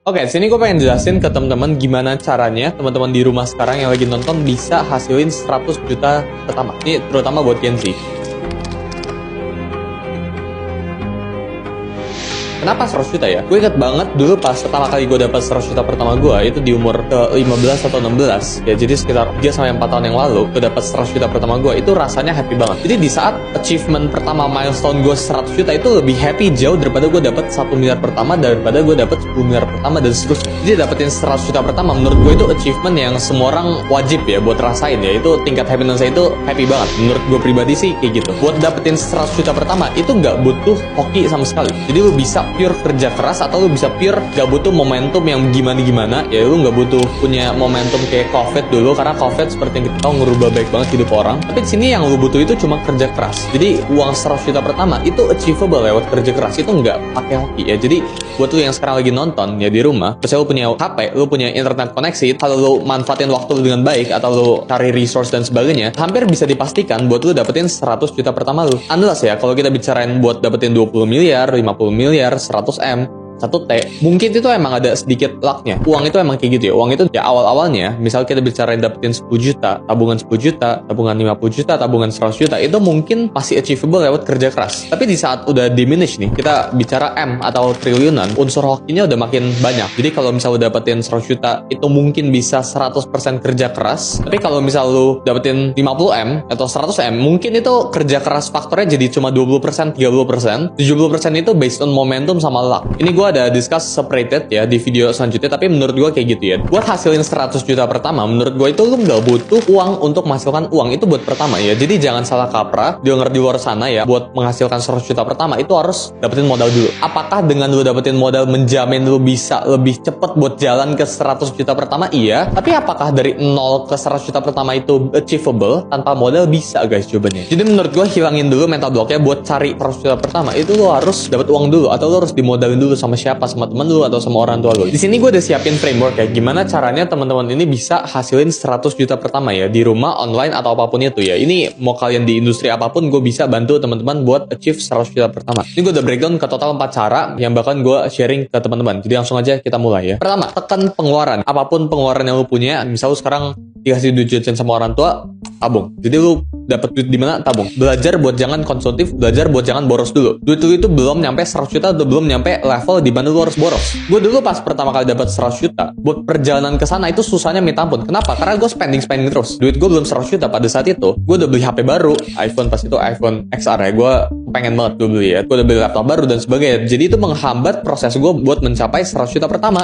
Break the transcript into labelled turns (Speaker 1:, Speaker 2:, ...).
Speaker 1: Oke, sini gue pengen jelasin ke teman-teman gimana caranya teman-teman di rumah sekarang yang lagi nonton bisa hasilin 100 juta pertama. Ini terutama buat Gen Z. Kenapa 100 juta ya? Gue inget banget dulu pas pertama kali gue dapat 100 juta pertama gue itu di umur ke 15 atau 16 ya, jadi sekitar 3-4 tahun yang lalu gue dapat 100 juta pertama gue, itu rasanya happy banget. Jadi di saat achievement pertama milestone gue 100 juta itu lebih happy jauh daripada gue dapat 1 miliar pertama, daripada gue dapat 10 miliar pertama dan seterusnya. Jadi dapetin 100 juta pertama menurut gue itu achievement yang semua orang wajib ya buat rasain ya. Itu tingkat happiness-nya itu happy banget. Menurut gue pribadi sih kayak gitu. Buat dapetin 100 juta pertama itu nggak butuh hoki sama sekali. Jadi lu bisa pure kerja keras atau lu bisa pure gak butuh momentum yang gimana-gimana ya. Lu gak butuh punya momentum kayak COVID dulu, karena COVID seperti yang kita tahu ngerubah baik banget hidup orang. Tapi di sini yang lu butuh itu cuma kerja keras. Jadi uang 100 juta pertama itu achievable lewat kerja keras, itu nggak pakai hoki ya. Jadi buat lu yang sekarang lagi nonton ya di rumah, terus lu punya HP, lu punya internet koneksi, kalau lu manfaatin waktu lu dengan baik atau lu cari resource dan sebagainya, hampir bisa dipastikan buat lu dapetin 100 juta pertama lu. Unless ya kalau kita bicarain buat dapetin 20 miliar, 50 miliar, 100 M, 1T, mungkin itu emang ada sedikit lucknya. Uang itu emang kayak gitu ya. Uang itu ya awal-awalnya, misal kita bicarain dapetin 10 juta, tabungan 10 juta, tabungan 50 juta, tabungan 100 juta, itu mungkin masih achievable lewat kerja keras. Tapi di saat udah diminish nih, kita bicara M atau triliunan, unsur hokinya udah makin banyak. Jadi kalau misal lu dapetin 100 juta, itu mungkin bisa 100% kerja keras. Tapi kalau misal lu dapetin 50M atau 100M, mungkin itu kerja keras faktornya jadi cuma 20%, 30%. 70% itu based on momentum sama luck. Ini gue ada discuss separated ya di video selanjutnya, tapi menurut gue kayak gitu ya. Buat hasilin 100 juta pertama, menurut gue itu lu nggak butuh uang untuk menghasilkan uang. Itu buat pertama ya. Jadi jangan salah kaprah, denger di luar sana ya, buat menghasilkan 100 juta pertama itu harus dapetin modal dulu. Apakah dengan lu dapetin modal menjamin lu bisa lebih cepet buat jalan ke 100 juta pertama? Iya. Tapi apakah dari 0 ke 100 juta pertama itu achievable tanpa modal? Bisa guys jawabannya. Jadi menurut gue hilangin dulu mental blocknya buat cari 100 juta pertama. Itu lu harus dapet uang dulu, atau lu harus dimodalin dulu sama siapa, sama temen lu atau sama orang tua lu. Di sini gue udah siapin framework ya, gimana caranya teman-teman ini bisa hasilin 100 juta pertama ya di rumah, online atau apapun itu ya. Ini mau kalian di industri apapun, gue bisa bantu teman-teman buat achieve 100 juta pertama. Ini gue udah breakdown ke total 4 cara yang bahkan gue sharing ke teman-teman. Jadi langsung aja kita mulai ya. Pertama, tekan pengeluaran. Apapun pengeluaran yang lu punya, misal lu sekarang dikasih duit jajan sama orang tua, tabung. Jadi lu dapat duit di mana, tabung. Belajar buat jangan konsumtif, belajar buat jangan boros dulu. Duit lu itu belum nyampe 100 juta, atau belum nyampe level di mana lu harus boros. Gue dulu pas pertama kali dapat 100 juta, buat perjalanan ke sana itu susahnya minta ampun. Kenapa? Karena gue spending terus. Duit gue belum 100 juta pada saat itu. Gue udah beli HP baru, iPhone, pas itu iPhone XR ya. Gue pengen banget gue beli ya. Gue udah beli laptop baru dan sebagainya. Jadi itu menghambat proses gue buat mencapai 100 juta pertama.